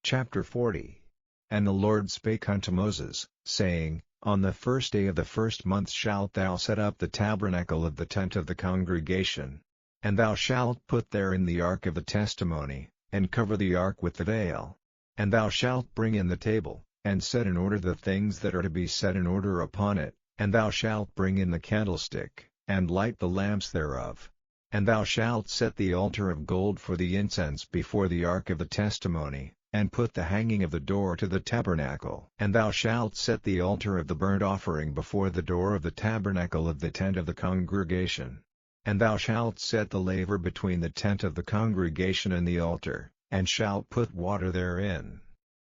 Chapter 40. And the Lord spake unto Moses, saying, On the first day of the first month shalt thou set up the tabernacle of the tent of the congregation. And thou shalt put therein the ark of the testimony, and cover the ark with the veil. And thou shalt bring in the table, and set in order the things that are to be set in order upon it, and thou shalt bring in the candlestick, and light the lamps thereof. And thou shalt set the altar of gold for the incense before the ark of the testimony, and put the hanging of the door to the tabernacle. And thou shalt set the altar of the burnt offering before the door of the tabernacle of the tent of the congregation. And thou shalt set the laver between the tent of the congregation and the altar, and shalt put water therein.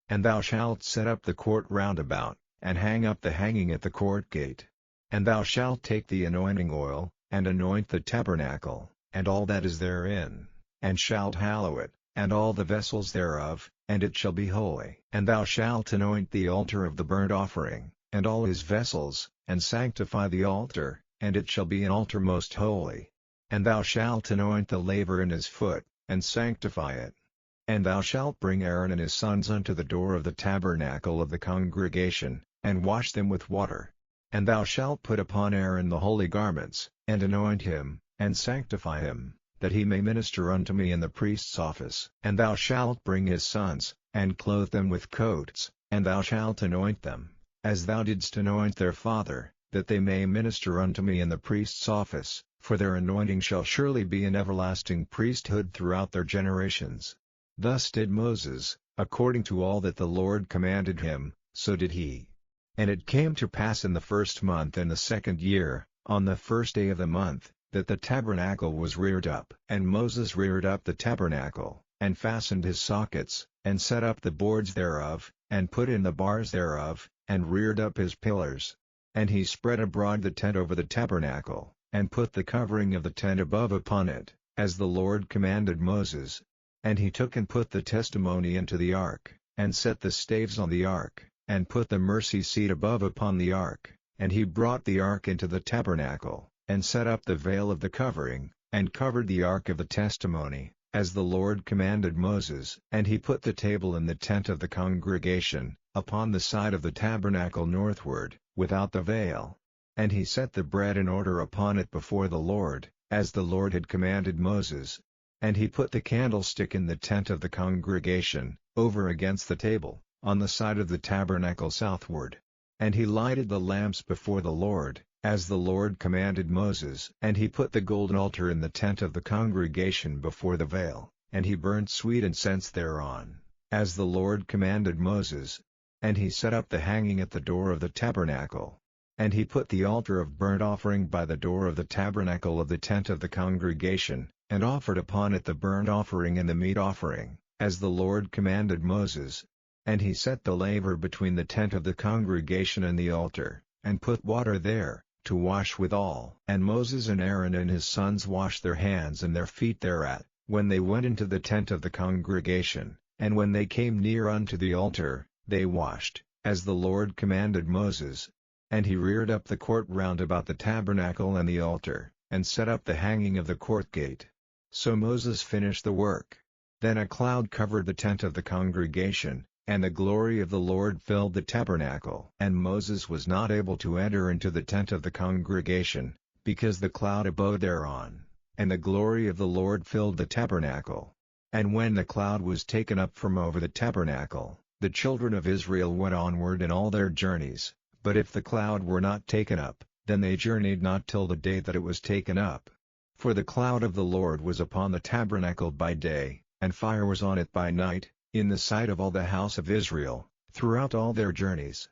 And thou shalt set up the court round about, and hang up the hanging at the court gate. And thou shalt take the anointing oil, and anoint the tabernacle, and all that is therein, and shalt hallow it, and all the vessels thereof, and it shall be holy. And thou shalt anoint the altar of the burnt offering, and all his vessels, and sanctify the altar, and it shall be an altar most holy. And thou shalt anoint the laver in his foot, and sanctify it. And thou shalt bring Aaron and his sons unto the door of the tabernacle of the congregation, and wash them with water. And thou shalt put upon Aaron the holy garments, and anoint him, and sanctify him, that he may minister unto me in the priest's office. And thou shalt bring his sons, and clothe them with coats, and thou shalt anoint them, as thou didst anoint their father, that they may minister unto me in the priest's office, for their anointing shall surely be an everlasting priesthood throughout their generations. Thus did Moses, according to all that the Lord commanded him, so did he. And it came to pass in the first month in the second year, on the first day of the month, that the tabernacle was reared up. And Moses reared up the tabernacle, and fastened his sockets, and set up the boards thereof, and put in the bars thereof, and reared up his pillars. And he spread abroad the tent over the tabernacle, and put the covering of the tent above upon it, as the Lord commanded Moses. And he took and put the testimony into the ark, and set the staves on the ark, and put the mercy seat above upon the ark. And he brought the ark into the tabernacle, and set up the veil of the covering, and covered the ark of the testimony, as the Lord commanded Moses. And he put the table in the tent of the congregation, upon the side of the tabernacle northward, without the veil. And he set the bread in order upon it before the Lord, as the Lord had commanded Moses. And he put the candlestick in the tent of the congregation, over against the table, on the side of the tabernacle southward. And he lighted the lamps before the Lord, as the Lord commanded Moses. And he put the golden altar in the tent of the congregation before the veil, and he burnt sweet incense thereon, as the Lord commanded Moses. And he set up the hanging at the door of the tabernacle. And he put the altar of burnt offering by the door of the tabernacle of the tent of the congregation, and offered upon it the burnt offering and the meat offering, as the Lord commanded Moses. And he set the laver between the tent of the congregation and the altar, and put water there, to wash withal. And Moses and Aaron and his sons washed their hands and their feet thereat, when they went into the tent of the congregation, and when they came near unto the altar, they washed, as the Lord commanded Moses. And he reared up the court round about the tabernacle and the altar, and set up the hanging of the court gate. So Moses finished the work. Then a cloud covered the tent of the congregation, and the glory of the Lord filled the tabernacle. And Moses was not able to enter into the tent of the congregation, because the cloud abode thereon, and the glory of the Lord filled the tabernacle. And when the cloud was taken up from over the tabernacle, the children of Israel went onward in all their journeys. But if the cloud were not taken up, then they journeyed not till the day that it was taken up. For the cloud of the Lord was upon the tabernacle by day, and fire was on it by night, in the sight of all the house of Israel, throughout all their journeys.